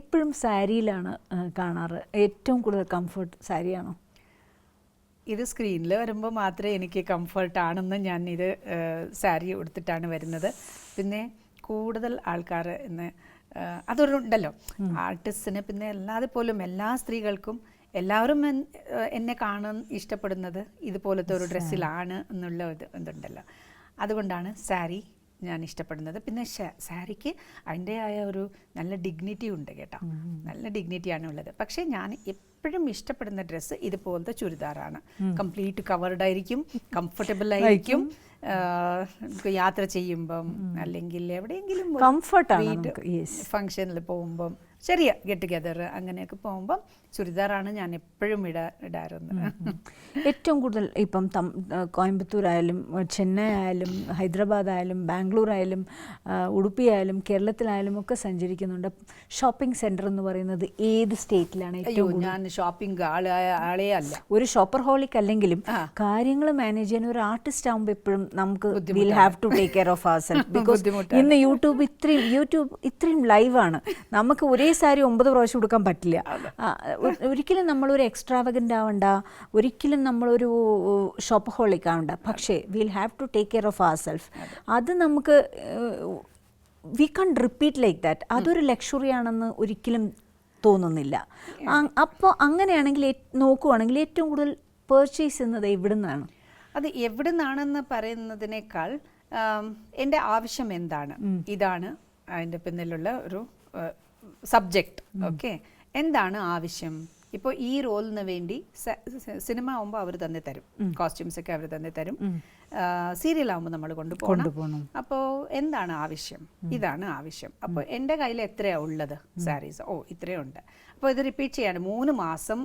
എപ്പോഴും സാരിയിലാണ് കാണാറ്. ഏറ്റവും കൂടുതൽ കംഫർട്ട് സാരിയാണോ? ഇത് സ്ക്രീനിൽ വരുമ്പോൾ മാത്രമേ എനിക്ക് കംഫർട്ടാണെന്ന് ഞാൻ ഇത് സാരി ഉടുത്തിട്ടാണ് വരുന്നത്. പിന്നെ കൂടുതൽ ആൾക്കാർ ഇന്ന് അതൊരു ഉണ്ടല്ലോ ആർട്ടിസ്റ്റിന്, പിന്നെ അല്ലാതെ പോലും എല്ലാ സ്ത്രീകൾക്കും എല്ലാവരും എന്നെ കാണാൻ ഇഷ്ടപ്പെടുന്നത് ഇതുപോലത്തെ ഒരു ഡ്രസ്സിലാണ് എന്നുള്ള ഇതുണ്ടല്ലോ. അതുകൊണ്ടാണ് സാരി ഞാൻ ഇഷ്ടപ്പെടുന്നത്. പിന്നെ സാരിക്ക് അതിൻ്റെതായ ഒരു നല്ല ഡിഗ്നിറ്റി ഉണ്ട് കേട്ടോ, നല്ല ഡിഗ്നിറ്റിയാണ് ഉള്ളത്. പക്ഷേ ഞാൻ എപ്പോഴും ഇഷ്ടപ്പെടുന്ന ഡ്രസ്സ് ഇതുപോലത്തെ ചുരിദാറാണ്. കംപ്ലീറ്റ് കവേർഡ് ആയിരിക്കും, കംഫർട്ടബിൾ ആയിരിക്കും. യാത്ര ചെയ്യുമ്പം അല്ലെങ്കിൽ എവിടെയെങ്കിലും ഫങ്ഷനിൽ പോകുമ്പം, ചെറിയ ഗെറ്റ് ടുഗെദർ അങ്ങനെയൊക്കെ പോകുമ്പം ചുരിദാറാണ് ഞാൻ എപ്പോഴും ഇടാറുന്നത്. ഏറ്റവും കൂടുതൽ ഇപ്പം കോയമ്പത്തൂരായാലും ചെന്നൈ ആയാലും ഹൈദരാബാദ് ആയാലും ബാംഗ്ലൂർ ആയാലും ഉടുപ്പി ആയാലും കേരളത്തിലായാലും ഒക്കെ സഞ്ചരിക്കുന്നുണ്ട്. ഷോപ്പിംഗ് സെൻറ്റർ എന്ന് പറയുന്നത് ഏത് സ്റ്റേറ്റിലാണ് ഏറ്റവും? ഞാൻ ഷോപ്പിംഗ് ആളേ അല്ല, ഒരു ഷോപ്പർ ഹോളിക് അല്ലെങ്കിലും കാര്യങ്ങൾ മാനേജ് ചെയ്യാൻ ഒരു ആർട്ടിസ്റ്റ് ആകുമ്പോൾ എപ്പോഴും നമുക്ക് will have to take care of our self. Because ഇന്ന് യൂട്യൂബ് ഇത്രയും ലൈവാണ്. നമുക്ക് ഒരേ സാരി 9 പ്രാവശ്യം കൊടുക്കാൻ പറ്റില്ല. ഒരിക്കലും നമ്മളൊരു എക്സ്ട്രാവഗൻ്റ് ആവണ്ട, ഒരിക്കലും നമ്മളൊരു ഷോപ്പ് ഹോളിക് ആവണ്ട. പക്ഷേ will have to take care of our self. അത് നമുക്ക് we can repeat like that. അതൊരു ലക്ഷറി ആണെന്ന് ഒരിക്കലും തോന്നുന്നില്ല. അപ്പോൾ അങ്ങനെയാണെങ്കിൽ നോക്കുവാണെങ്കിൽ ഏറ്റവും കൂടുതൽ പർച്ചേസ് ചെയ്യുന്നത് എവിടെ നിന്നാണ്? അത് എവിടെ നിന്നാണെന്ന് പറയുന്നതിനേക്കാൾ എൻ്റെ ആവശ്യം എന്താണ്, ഇതാണ് അതിൻ്റെ പിന്നിലുള്ള ഒരു സബ്ജക്റ്റ്. ഓക്കെ, എന്താണ് ആവശ്യം? ഇപ്പോൾ ഈ റോളിന് വേണ്ടി സിനിമ ആകുമ്പോൾ അവർ തന്നെ തരും, കോസ്റ്റ്യൂംസ് ഒക്കെ അവർ തന്നെ തരും. സീരിയൽ ആകുമ്പോൾ നമ്മൾ കൊണ്ടുപോകണം. അപ്പോൾ എന്താണ് ആവശ്യം? ഇതാണ് ആവശ്യം. അപ്പോൾ എൻ്റെ കയ്യിൽ എത്രയാണ് ഉള്ളത് സാരീസ്? ഇത്രയുണ്ട്. അപ്പോൾ ഇത് റിപ്പീറ്റ് ചെയ്യാണ് 3 മാസം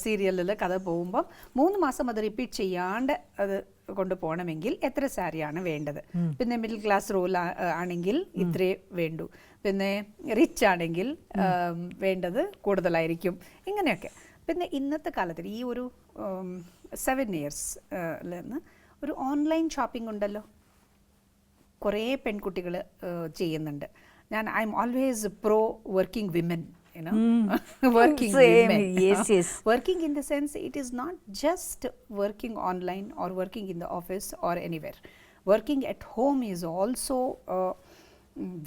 സീരിയലിൽ കഥ പോകുമ്പം 3 മാസം അത് റിപ്പീറ്റ് ചെയ്യാണ്ട് അത് കൊണ്ടുപോകണമെങ്കിൽ എത്ര സാരിയാണ് വേണ്ടത്? പിന്നെ മിഡിൽ ക്ലാസ് റോൾ ആണെങ്കിൽ ഇത്രേ വേണ്ടു, പിന്നെ റിച്ച് ആണെങ്കിൽ വേണ്ടത് കൂടുതലായിരിക്കും, ഇങ്ങനെയൊക്കെ. പിന്നെ ഇന്നത്തെ കാലത്തിൽ ഈ ഒരു 7 years ഒരു ഓൺലൈൻ ഷോപ്പിംഗ് ഉണ്ടല്ലോ, കുറേ പെൺകുട്ടികൾ ചെയ്യുന്നുണ്ട്. I M always pro working women. Working women. Yes. Working in the sense, it is not just working online or working in the office or anywhere. Working at home is also a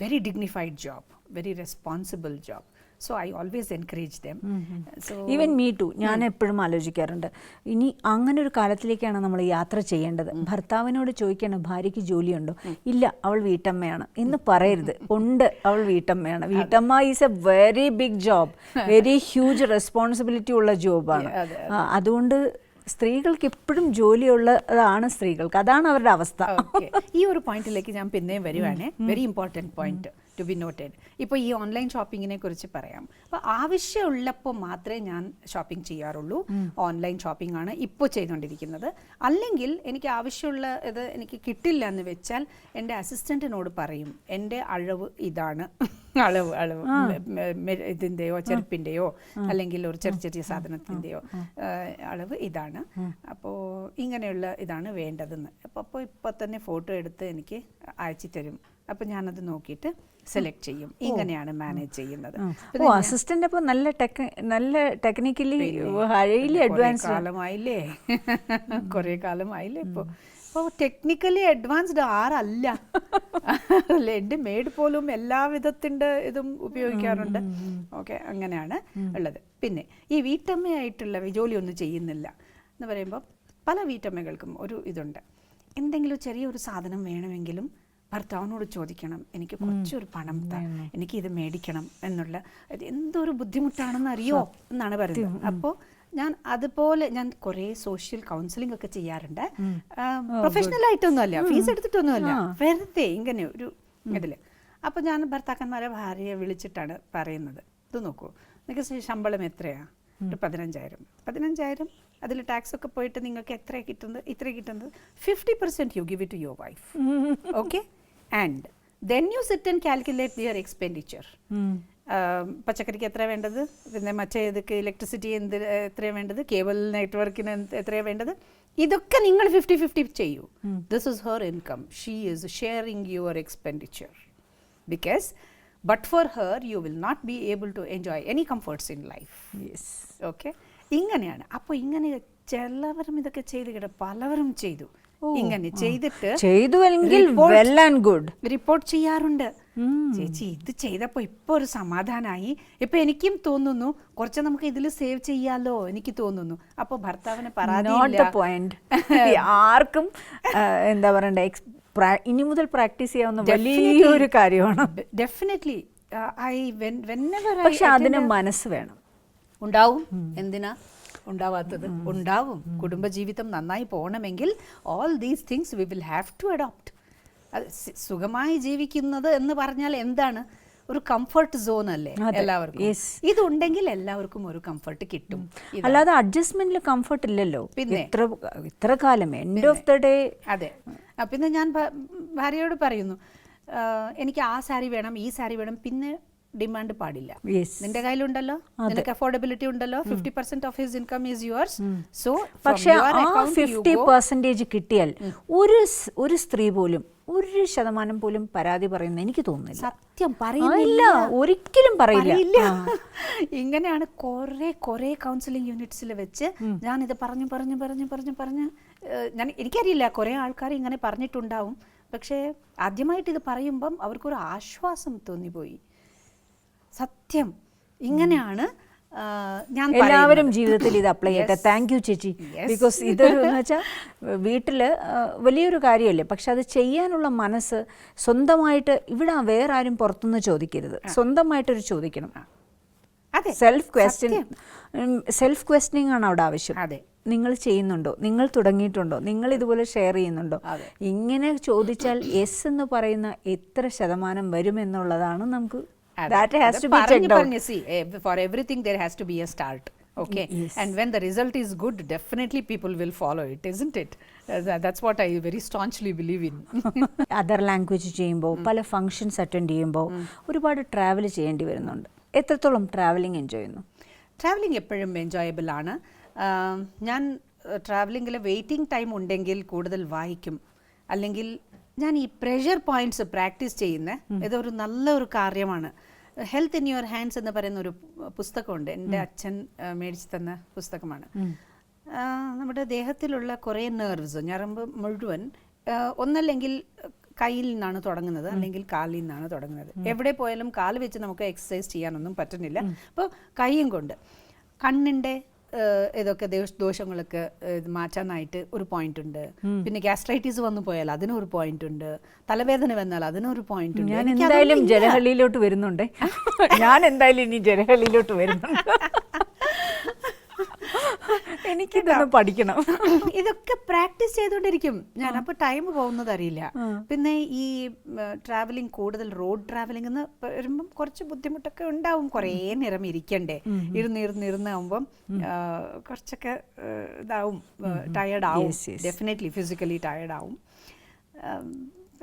very dignified job, very responsible job. So I always encourage them. So even me too. ഞാൻ എപ്പോഴും ആലോചിക്കാറുണ്ട്, ഇനി അങ്ങനെ ഒരു കാലത്തിലേക്കാണ് നമ്മൾ യാത്ര ചെയ്യേണ്ടത്. ഭർത്താവിനോട് ചോദിക്കണം ഭാര്യയ്ക്ക് ജോലിയുണ്ടോ? ഇല്ല, അവൾ വീട്ടമ്മയാണ് എന്ന് പറയരുത്. ഉണ്ട്, അവൾ വീട്ടമ്മയാണ്. വീട്ടമ്മ is a very big job, very huge responsibility ഉള്ള ജോബാണ്. അതുകൊണ്ട് സ്ത്രീകൾക്ക് എപ്പോഴും ജോലിയുള്ളതാണ് സ്ത്രീകൾക്ക്. അതാണ് അവരുടെ അവസ്ഥ. ഈ ഒരു പോയിന്റിലേക്ക് ഞാൻ പിന്നെയും വരുവാണ്. Very important point two B noted. ഇപ്പോൾ ഈ ഓൺലൈൻ ഷോപ്പിങ്ങിനെ കുറിച്ച് പറയാം. അപ്പോൾ ആവശ്യമുള്ളപ്പോൾ മാത്രമേ ഞാൻ ഷോപ്പിംഗ് ചെയ്യാറുള്ളൂ. ഓൺലൈൻ ഷോപ്പിംഗ് ആണ് ഇപ്പോൾ ചെയ്തുകൊണ്ടിരിക്കുന്നത്. അല്ലെങ്കിൽ എനിക്ക് ആവശ്യമുള്ള ഇത് എനിക്ക് കിട്ടില്ല എന്ന് വെച്ചാൽ എൻ്റെ അസിസ്റ്റൻറ്റിനോട് പറയും, എൻ്റെ അളവ് ഇതാണ്, അളവ് ഇതിൻ്റെയോ ചെരുപ്പിൻ്റെയോ അല്ലെങ്കിൽ ഒരു ചെറിയ സാധനത്തിൻ്റെയോ അളവ് ഇതാണ്, അപ്പോൾ ഇങ്ങനെയുള്ള ഇതാണ് വേണ്ടതെന്ന്. അപ്പോൾ ഇപ്പോൾ തന്നെ ഫോട്ടോ എടുത്ത് എനിക്ക് അയച്ചു തരും. അപ്പോൾ ഞാനത് നോക്കിയിട്ട് സെലക്ട് ചെയ്യും. ഇങ്ങനെയാണ് മാനേജ് ചെയ്യുന്നത്. അസിസ്റ്റന്റ് അപ്പോൾ നല്ല ടെക്നിക്കലി ഹൈലി അഡ്വാൻസ് കാലമായില്ലേ, കുറേ കാലമായില്ലേ ഇപ്പോൾ. അപ്പോൾ ടെക്നിക്കലി അഡ്വാൻസ്ഡ് ആരല്ല, എൻ്റെ മെയ്ഡ് പോലും എല്ലാ വിധത്തിൻ്റെ ഇതും ഉപയോഗിക്കാറുണ്ട്. ഓക്കെ, അങ്ങനെയാണ് ഉള്ളത്. പിന്നെ ഈ വീട്ടമ്മയായിട്ടുള്ള ജോലിയൊന്നും ചെയ്യുന്നില്ല എന്ന് പറയുമ്പോൾ പല വീട്ടമ്മകൾക്കും ഒരു ഇതുണ്ട്, എന്തെങ്കിലും ചെറിയൊരു സാധനം വേണമെങ്കിലും ഭർത്താവിനോട് ചോദിക്കണം, എനിക്ക് കുറച്ചൊരു പണം താ, എനിക്ക് ഇത് മേടിക്കണം എന്നുള്ള എന്തൊരു ബുദ്ധിമുട്ടാണെന്ന് അറിയോ എന്നാണ് പറയുന്നത്. അപ്പോൾ ഞാൻ കുറേ സോഷ്യൽ കൗൺസിലിംഗ് ഒക്കെ ചെയ്യാറുണ്ട്. പ്രൊഫഷണൽ ആയിട്ടൊന്നും അല്ല, ഫീസ് എടുത്തിട്ടൊന്നും അല്ല, വെറുതെ ഇങ്ങനെ ഒരു ഇതിൽ. അപ്പോൾ ഞാൻ ഭർത്താക്കന്മാരെ ഭാര്യയെ വിളിച്ചിട്ടാണ് പറയുന്നത്, ഇത് നോക്കൂ, നിങ്ങൾക്ക് ശമ്പളം എത്രയാണ്? ഒരു 15,000. അതിൽ ടാക്സ് ഒക്കെ പോയിട്ട് നിങ്ങൾക്ക് ഇത്ര കിട്ടുന്നത് 50% you give it to your wife. Okay, and then you sit and calculate your expenditure. പച്ചക്കറിക്ക് എത്ര വേണ്ടത്, പിന്നെ മറ്റേ ഇതൊക്കെ ഇലക്ട്രിസിറ്റി എത്രയാണ് വേണ്ടത്, കേബിൾ നെറ്റ്വർക്കിന് എത്രയാണ് വേണ്ടത്, ഇതൊക്കെ നിങ്ങൾ 50-50 ചെയ്യൂ. This is her income, she is sharing your expenditure. Because but for her you will not be able to enjoy any comforts in life. Yes. Okay, ഇങ്ങനെയാണ്. അപ്പോൾ ഇങ്ങനെ ചിലവരും ഇതൊക്കെ ചെയ്ത് കേട്ടോ, പലവരും ചെയ്തു. ഇങ്ങനെ ചെയ്തിട്ട് ചെയ്തുവെങ്കിൽ വെൽ ആൻഡ് ഗുഡ് റിപ്പോർട്ട് ചെയ്യാറുണ്ട്. ചേച്ചി ഇത് ചെയ്തപ്പോൾ ഇപ്പോൾ ഒരു സമാധാനമായി, ഇപ്പൊ എനിക്കും തോന്നുന്നു കുറച്ച് നമുക്ക് ഇതിൽ സേവ് ചെയ്യാലോ എനിക്ക് തോന്നുന്നു. അപ്പോൾ ഭർത്താവിന് പരാതിയില്ല. ആർക്കും എന്താ പറയണ്ടേ, ഇനി മുതൽ പ്രാക്ടീസ് ചെയ്യാവുന്ന വലിയൊരു കാര്യമാണ്. ഡെഫിനറ്റ്ലി. പക്ഷെ അതിന് മനസ്സ് വേണം. ഉണ്ടാവും. എന്തിനാ ഉണ്ടാവാത്തത്? ഉണ്ടാവും. കുടുംബജീവിതം നന്നായി പോകണമെങ്കിൽ all these things we will have to adopt. സുഖമായി ജീവിക്കുന്നത് എന്ന് പറഞ്ഞാൽ എന്താണ്? ഒരു കംഫർട്ട് സോൺ അല്ലേ എല്ലാവർക്കും? ഇതുണ്ടെങ്കിൽ എല്ലാവർക്കും ഒരു കംഫർട്ട് കിട്ടും. അല്ലാതെ അഡ്ജസ്റ്റ്മെന്റിൽ കംഫർട്ട് ഇല്ലല്ലോ. പിന്നെ ഇത്ര കാലം എൻഡ് ഓഫ് ദ ഡേ. അതെ. പിന്നെ ഞാൻ ഭാര്യയോട് പറയുന്നു, എനിക്ക് ആ സാരി വേണം, ഈ സാരി വേണം, പിന്നെ ഡിമാൻഡ് പാടില്ല. നിന്റെ കയ്യിലുണ്ടല്ലോ, നിനക്ക് അഫോർഡബിലിറ്റി ഉണ്ടല്ലോ, 50% of his income is yours. So പക്ഷേ ആ 50% കിട്ടിയാൽ ഒരു സ്ത്രീ പോലും 1% പോലും പരാതി പറയുന്ന എനിക്ക് തോന്നുന്നില്ല. സത്യം പറയുന്നില്ല, ഒരിക്കലും പറയില്ല. ഇങ്ങനെയാണ് കുറെ കൗൺസിലിംഗ് യൂണിറ്റ്സിൽ വെച്ച് ഞാനിത് പറഞ്ഞ് എനിക്കറിയില്ല, കുറെ ആൾക്കാർ ഇങ്ങനെ പറഞ്ഞിട്ടുണ്ടാവും. പക്ഷേ ആദ്യമായിട്ട് ഇത് പറയുമ്പം അവർക്കൊരു ആശ്വാസം തോന്നിപ്പോയി. സത്യം ഇങ്ങനെയാണ്. ഞാൻ എല്ലാവരും ജീവിതത്തിൽ ഇത് അപ്ലൈ ചെയ്യട്ടെ. താങ്ക് യു ചേച്ചി. ബിക്കോസ് ഇതൊരു എന്ന് വെച്ചാൽ വീട്ടിൽ വലിയൊരു കാര്യമല്ലേ, പക്ഷെ അത് ചെയ്യാനുള്ള മനസ്സ് സ്വന്തമായിട്ട്, ഇവിടെ വേറെ ആരും പുറത്തുനിന്ന് ചോദിക്കരുത്, സ്വന്തമായിട്ടൊരു ചോദിക്കണം. സെൽഫ് ക്വസ്റ്റനിങ് ആണ് അവിടെ ആവശ്യം. അതെ, നിങ്ങൾ ചെയ്യുന്നുണ്ടോ, നിങ്ങൾ തുടങ്ങിയിട്ടുണ്ടോ, നിങ്ങൾ ഇതുപോലെ ഷെയർ ചെയ്യുന്നുണ്ടോ? ഇങ്ങനെ ചോദിച്ചാൽ യെസ് എന്ന് പറയുന്ന എത്ര ശതമാനം വരുമെന്നുള്ളതാണ് നമുക്ക്. That has to be checked out. See, for everything there has to be a start. Okay, and when the result is good, definitely people will follow it, isn't it? That's what I very staunchly believe in. Other language ചെയ്യുമ്പോൾ, പല functions attend ചെയ്യുമ്പോൾ ഒരുപാട് travel ചെയ്യേണ്ടി വരുന്നുണ്ട്. എത്രത്തോളം travelling enjoy ചെയ്യുന്നു? Travelling എപ്പോഴും enjoyable ആണ്. ഞാൻ ട്രാവലിംഗിൽ വെയിറ്റിംഗ് ടൈം ഉണ്ടെങ്കിൽ കൂടുതൽ വായിക്കും. അല്ലെങ്കിൽ ഞാൻ ഈ പ്രഷർ പോയിന്റ്സ് പ്രാക്ടീസ് ചെയ്യുന്ന ഇതൊരു നല്ലൊരു കാര്യമാണ്. ഹെൽത്ത് ഇൻ യുവർ ഹാൻഡ്സ് എന്ന് പറയുന്ന ഒരു പുസ്തകമുണ്ട്, എൻ്റെ അച്ഛൻ മേടിച്ച് തന്ന പുസ്തകമാണ്. നമ്മുടെ ദേഹത്തിലുള്ള കുറേ നെർവ്സ്, ഞരമ്പ് മുഴുവൻ ഒന്നല്ലെങ്കിൽ കയ്യിൽ നിന്നാണ് തുടങ്ങുന്നത്, അല്ലെങ്കിൽ കാലിൽ നിന്നാണ് തുടങ്ങുന്നത്. എവിടെ പോയാലും കാല് വെച്ച് നമുക്ക് എക്സസൈസ് ചെയ്യാനൊന്നും പറ്റുന്നില്ല. അപ്പോൾ കൈയും കൊണ്ട് കണ്ണിൻ്റെ ഇതൊക്കെ ദോഷങ്ങളൊക്കെ മാറ്റാനായിട്ട് ഒരു പോയിന്റ് ഉണ്ട്. പിന്നെ ഗ്യാസ്ട്രൈറ്റിസ് വന്നു പോയാൽ അതിനൊരു പോയിന്റ് ഉണ്ട്. തലവേദന വന്നാൽ അതിനൊരു പോയിന്റ് ഉണ്ട്. ഞാൻ എന്തായാലും ജലഹള്ളിയിലോട്ട് വരുന്നുണ്ട്. എനിക്കിതൊന്ന് പഠിക്കണം. ഇതൊക്കെ പ്രാക്ടീസ് ചെയ്തുകൊണ്ടിരിക്കും ഞാൻ. അപ്പോൾ ടൈം പോകുന്നത് അറിയില്ല. പിന്നെ ഈ ട്രാവലിംഗ്, കൂടുതൽ റോഡ് ട്രാവലിംഗ് എന്ന് വരുമ്പം കുറച്ച് ബുദ്ധിമുട്ടൊക്കെ ഉണ്ടാവും. കുറേ നേരം ഇരിക്കണ്ടേ, ഇരുന്നാവുമ്പം കുറച്ചൊക്കെ ഇതാവും, ടയേർഡാവും. ഡെഫിനറ്റ്ലി ഫിസിക്കലി ടയേർഡാവും.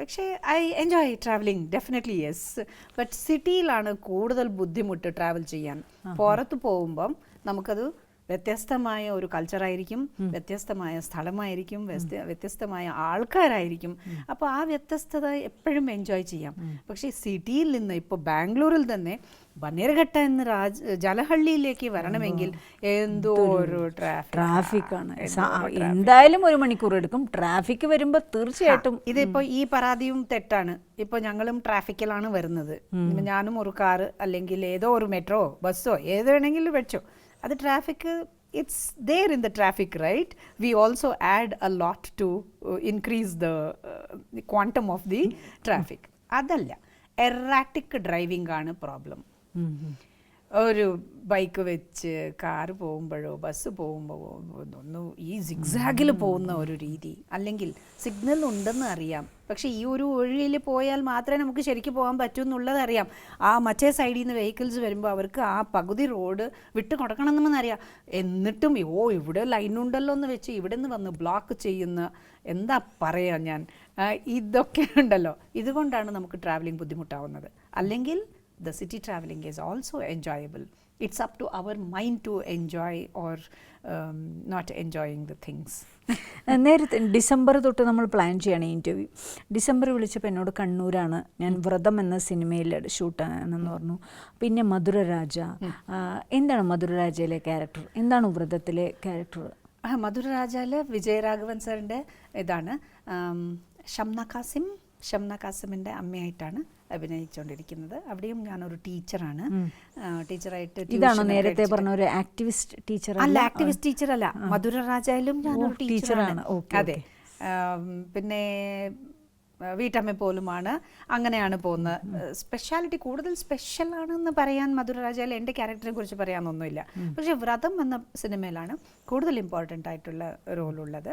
പക്ഷേ I enjoy travelling, definitely yes. But സിറ്റിയിലാണ് കൂടുതൽ ബുദ്ധിമുട്ട് ട്രാവൽ ചെയ്യാൻ. പുറത്ത് പോകുമ്പം നമുക്കത് വ്യത്യസ്തമായ ഒരു കൾച്ചറായിരിക്കും, വ്യത്യസ്തമായ സ്ഥലമായിരിക്കും, വ്യത്യസ്തമായ ആൾക്കാരായിരിക്കും. അപ്പോൾ ആ വ്യത്യസ്തത എപ്പോഴും എൻജോയ് ചെയ്യാം. പക്ഷേ സിറ്റിയിൽ നിന്ന് ഇപ്പോൾ ബാംഗ്ലൂരിൽ തന്നെ ബന്നേർഘട്ട എന്ന ജലഹള്ളിയിലേക്ക് വരണമെങ്കിൽ എന്തോ ഒരു ട്രാഫിക്കാണ്. എന്തായാലും 1 മണിക്കൂർ എടുക്കും. ട്രാഫിക് വരുമ്പോൾ തീർച്ചയായിട്ടും ഇതിപ്പോൾ ഈ പരാതിയും തെറ്റാണ്. ഇപ്പോൾ ഞങ്ങളും ട്രാഫിക്കിലാണ് വരുന്നത്. ഞാനും ഒരു കാറ് അല്ലെങ്കിൽ ഏതോ ഒരു മെട്രോ ബസ്സോ ഏത് വേണമെങ്കിലും വെച്ചോ, അത് traffic, it's there in the traffic, right? We also add a lot to increase the quantum of the traffic. അതല്ല, എറാറ്റിക് ഡ്രൈവിംഗ് ആണ് പ്രോബ്ലം. ഒരു ബൈക്ക് വെച്ച് കാറ് പോകുമ്പോഴോ ബസ് പോകുമ്പോഴോ ഒന്ന് ഈ സിഗ്സാഗിൽ പോകുന്ന ഒരു രീതി, അല്ലെങ്കിൽ സിഗ്നൽ ഉണ്ടെന്ന് അറിയാം, പക്ഷേ ഈ ഒരു വഴിയിൽ പോയാൽ മാത്രമേ നമുക്ക് ശരിക്കും പോകാൻ പറ്റൂ എന്നുള്ളത് അറിയാം. ആ മറ്റേ സൈഡിൽ നിന്ന് വെഹിക്കിൾസ് വരുമ്പോൾ അവർക്ക് ആ പകുതി റോഡ് വിട്ട് കൊടുക്കണമെന്ന് അറിയാം. എന്നിട്ടും ഇവിടെ ലൈനുണ്ടല്ലോ എന്ന് വെച്ച് ഇവിടെ നിന്ന് വന്ന് ബ്ലോക്ക് ചെയ്യുന്ന, എന്താ പറയുക ഞാൻ, ഇതൊക്കെ ഉണ്ടല്ലോ. ഇതുകൊണ്ടാണ് നമുക്ക് ട്രാവലിംഗ് ബുദ്ധിമുട്ടാവുന്നത്. അല്ലെങ്കിൽ the city traveling is also enjoyable. It's up to our mind to enjoy or not enjoying the things. നേരത്തെ ഡിസംബർ തൊട്ട് നമ്മൾ പ്ലാൻ ചെയ്യണം ഇൻ്റർവ്യൂ. ഡിസംബർ വിളിച്ചപ്പോൾ എന്നോട് കണ്ണൂരാണ്, ഞാൻ വ്രതം എന്ന സിനിമയിൽ ഷൂട്ട് എന്ന് പറഞ്ഞു. പിന്നെ മധുരരാജ, എന്താണ് മധുരരാജയിലെ ക്യാരക്ടർ, എന്താണ് വ്രതത്തിലെ ക്യാരക്ടർ? മധുരരാജയിൽ വിജയരാഘവൻ സാറിൻ്റെ ഇതാണ് ഷംന കാസിമിൻ്റെ അമ്മയായിട്ടാണ് അഭിനയിച്ചുകൊണ്ടിരിക്കുന്നത്. അവിടെയും ഞാനൊരു ടീച്ചറാണ്. ടീച്ചറായിട്ട് ഇതാണോ നേരത്തെ പറഞ്ഞ ഒരു ആക്ടിവിസ്റ്റ് ടീച്ചർ? അല്ല, ആക്ടിവിസ്റ്റ് ടീച്ചർ അല്ല, മധുരരാജയിലും ഞാനൊരു ടീച്ചറാണ്. അതെ. പിന്നെ വീട്ടമ്മ പോലുമാണ്. അങ്ങനെയാണ് പോകുന്നത്. സ്പെഷ്യാലിറ്റി കൂടുതൽ സ്പെഷ്യലാണെന്ന് പറയാൻ മധുരരാജയിൽ എൻ്റെ ക്യാരക്ടറിനെ കുറിച്ച് പറയാനൊന്നുമില്ല. പക്ഷേ വ്രതം എന്ന സിനിമയിലാണ് കൂടുതൽ ഇമ്പോർട്ടൻ്റ് ആയിട്ടുള്ള റോളുള്ളത്.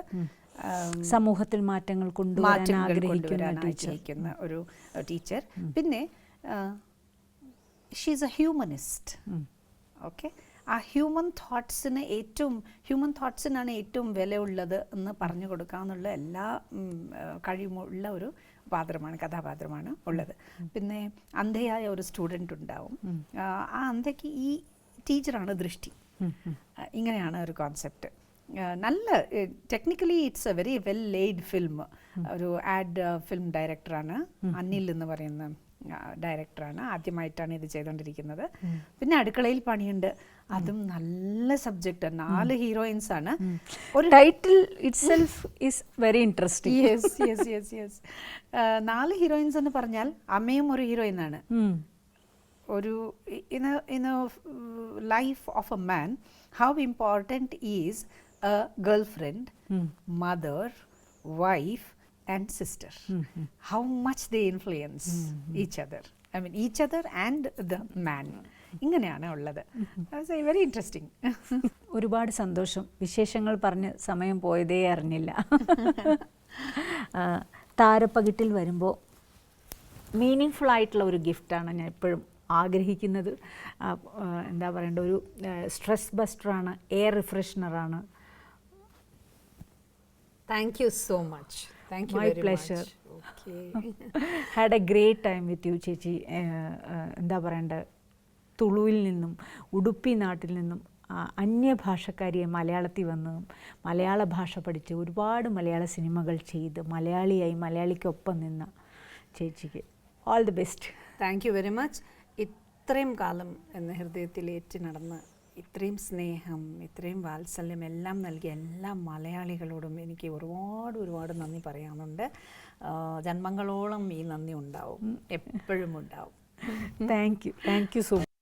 സമൂഹത്തിൽ മാറ്റങ്ങൾ കൊണ്ടുവരാൻ ആഗ്രഹിക്കുന്ന ഒരു ടീച്ചർ. പിന്നെ ഷീസ് എ ഹ്യൂമനിസ്റ്റ്. ഓക്കെ, ആ ഹ്യൂമൻ തോട്ട്സിനാണ് ഏറ്റവും വിലയുള്ളത് എന്ന് പറഞ്ഞു കൊടുക്കാന്നുള്ള എല്ലാ കഴിവുമുള്ള ഒരു കഥാപാത്രമാണ് ഉള്ളത്. പിന്നെ അന്ധയായ ഒരു സ്റ്റുഡൻ്റ് ഉണ്ടാവും. ആ അന്ധയ്ക്ക് ഈ ടീച്ചറാണ് ദൃഷ്ടി. ഇങ്ങനെയാണ് ഒരു കോൺസെപ്റ്റ്. നല്ല technically it's A very well laid film. ഒരു ആഡ് ഫിലിം ഡയറക്ടറാണ് അനിൽ എന്ന് പറയുന്ന ഡയറക്ടറാണ്. ആദ്യമായിട്ടാണ് ഇത് ചെയ്തുകൊണ്ടിരിക്കുന്നത്. പിന്നെ അടുക്കളയിൽ പണിയുണ്ട്, അതും നല്ല സബ്ജക്റ്റ്. 4 ഹീറോയിൻസ് ആണ്. ഒരു title itself is very interesting. Yes 4 heroines എന്ന് പറഞ്ഞാൽ അമ്മയും ഒരു ഹീറോയിനാണ്. ഒരു in A life of a man, how important is a girlfriend, mother, wife and sister. How much they influence each other. I mean each other and the man. ഇങ്ങനെയാണ് ഉള്ളത്. Very interesting. ഒരുപാട് സന്തോഷം. വിശേഷങ്ങൾ പറഞ്ഞ് സമയം പോയതേ അറിഞ്ഞില്ല. താരപ്പകിട്ടിൽ വരുമ്പോൾ മീനിങ് ഫുൾ ആയിട്ടുള്ള ഒരു ഗിഫ്റ്റാണ് ഞാൻ എപ്പോഴും ആഗ്രഹിക്കുന്നത്. എന്താ പറയേണ്ട, ഒരു സ്ട്രെസ് ബസ്റ്ററാണ്, എയർ റിഫ്രഷ്നറാണ്. Thank you so much. Thank you. My very pleasure. much. Okay. Had a great time with you, ചേച്ചി. എന്താ പറയേണ്ട, തുളുവിൽ നിന്നും ഉടുപ്പി നാട്ടിൽ നിന്നും അന്യഭാഷക്കാരിയെ മലയാളത്തിൽ വന്ന് മലയാള ഭാഷ പഠിച്ച് ഒരുപാട് മലയാള സിനിമകൾ ചെയ്ത് മലയാളിയായി മലയാളിക്കൊപ്പം നിന്ന ചേച്ചിക്ക് all the best. Thank you very much. ഇത്രയും കാലം എന്ന ഹൃദയത്തിലേറ്റ് നടന്ന് ഇത്രയും സ്നേഹം, ഇത്രയും വാത്സല്യം എല്ലാം നൽകിയ എല്ലാ മലയാളികളോടും എനിക്ക് ഒരുപാട് നന്ദി പറയാനുണ്ട്. ജന്മങ്ങളോളം ഈ നന്ദി ഉണ്ടാവും, എപ്പോഴും ഉണ്ടാവും. Thank you so much.